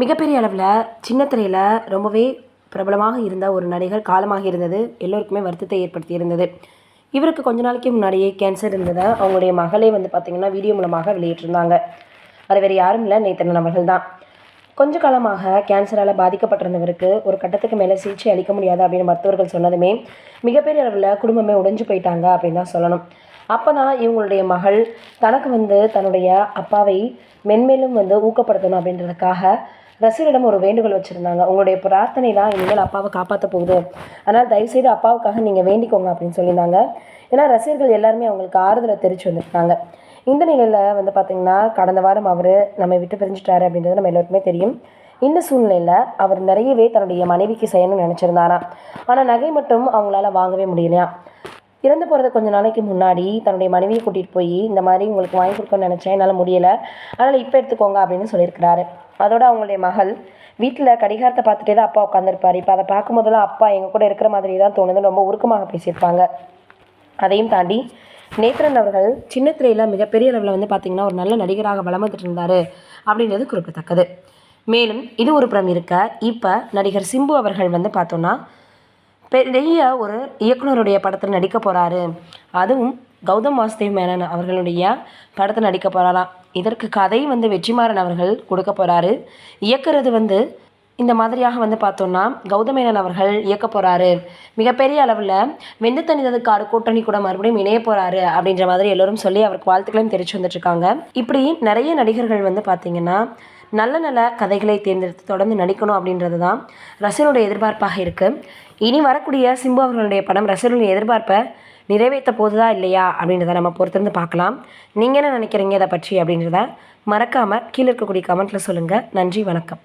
மிகப்பெரிய அளவில் சின்ன திரையில் ரொம்பவே பிரபலமாக இருந்த ஒரு நடிகர் காலமாக இருந்தது எல்லோருக்குமே வருத்தத்தை ஏற்படுத்தி இருந்தது. இவருக்கு கொஞ்ச நாளைக்கு முன்னாடியே கேன்சர் இருந்ததை அவங்களுடைய மகளே பார்த்திங்கன்னா வீடியோ மூலமாக வெளியிட்டிருந்தாங்க. அது வேறு யாரும் இல்லை, நேத்திரன் அவர்கள் தான். கொஞ்ச காலமாக கேன்சரால் பாதிக்கப்பட்டிருந்தவருக்கு ஒரு கட்டத்துக்கு மேலே சிகிச்சை அளிக்க முடியாது அப்படின்னு மருத்துவர்கள் சொன்னதுமே மிகப்பெரிய அளவில் குடும்பமே உடைஞ்சு போயிட்டாங்க அப்படின்னு தான் சொல்லணும். அப்போ தான் இவங்களுடைய மகள் தனக்கு தன்னுடைய அப்பாவை மென்மேலும் ஊக்கப்படுத்தணும் அப்படின்றதுக்காக ரசிகரிடம் ஒரு வேண்டுகோள் வச்சுருந்தாங்க. உங்களுடைய பிரார்த்தனை தான் இனிமேல் அப்பாவை காப்பாற்ற போகுது, அதனால் தயவுசெய்து அப்பாவுக்காக நீங்கள் வேண்டிக்கோங்க அப்படின்னு சொல்லியிருந்தாங்க. ஏன்னா ரசிகர்கள் எல்லாருமே அவங்களுக்கு ஆறுதலை தெரிவித்து வந்திருக்காங்க. இந்த நிலையில் பார்த்திங்கன்னா கடந்த வாரம் அவர் நம்ம விட்டு பிரிஞ்சுட்டாரு அப்படின்றது நம்ம எல்லாருக்குமே தெரியும். இந்த சூழ்நிலையில் அவர் நிறையவே தன்னுடைய மனைவிக்கு செய்யணும்னு நினச்சிருந்தாராம். ஆனால் நகை மட்டும் அவங்களால வாங்கவே முடியலையா. இறந்து போகிறது கொஞ்சம் நாளைக்கு முன்னாடி தன்னுடைய மனைவியை கூட்டிகிட்டு போய் இந்த மாதிரி உங்களுக்கு வாங்கி கொடுக்கணும்னு நினச்சேன், என்னால் முடியலை, அதனால் இப்போ எடுத்துக்கோங்க அப்படின்னு சொல்லியிருக்கிறாரு. அதோட அவங்களுடைய மகள் வீட்டில் கடிகாரத்தை பார்த்துட்டே தான் அப்பா உட்காந்துருப்பார். இப்போ அதை பார்க்கும்போதெல்லாம் அப்பா எங்கள் கூட இருக்கிற மாதிரி தான் தோணுது, ரொம்ப உருக்கமாக பேசியிருப்பாங்க. அதையும் தாண்டி நேத்திரன் அவர்கள் சின்ன திரையில் மிகப்பெரிய அளவில் பார்த்திங்கன்னா ஒரு நல்ல நடிகராக வலம் வந்துட்டு இருந்தார் அப்படின்றது குறிப்பிடத்தக்கது. மேலும் இது ஒரு புறம் இருக்க, இப்போ நடிகர் சிம்பு அவர்கள் பார்த்தோன்னா பெரிய ஒரு இயக்குனருடைய படத்தில் நடிக்க போகிறாரு. அதுவும் கௌதம் வாசுதேவ் மேனன் அவர்களுடைய படத்தில் நடிக்க போகிறாராம். இதற்கு கதை வெற்றிமாறன் அவர்கள் கொடுக்க போகிறாரு. இயக்குறது இந்த மாதிரியாக பார்த்தோன்னா கௌதம் மேனன் அவர்கள் இயக்க போகிறாரு. மிகப்பெரிய அளவில் வெந்து தனித்தது காடு கூட்டணி கூட மறுபடியும் இணைய போகிறாரு அப்படின்ற மாதிரி எல்லோரும் சொல்லி அவருக்கு வாழ்த்துக்களையும் தெரிவித்து வந்துட்டுருக்காங்க. இப்படி நிறைய நடிகர்கள் பார்த்திங்கன்னா நல்ல நல்ல கதைகளை தேர்ந்தெடுத்து தொடர்ந்து நடிக்கணும் அப்படின்றது தான் ரசிகனுடைய எதிர்பார்ப்பாக இருக்குது. இனி வரக்கூடிய சிம்பு அவர்களுடைய படம் ரசிகர்களுடைய எதிர்பார்ப்பை நிறைவேற்ற போகுதா இல்லையா அப்படின்றத நம்ம பொறுத்திருந்து பார்க்கலாம். நீங்கள் என்ன நினைக்கிறீங்க இதை பற்றி அப்படின்றத மறக்காமல் கீழே இருக்கக்கூடிய கமெண்ட்டில் சொல்லுங்கள். நன்றி, வணக்கம்.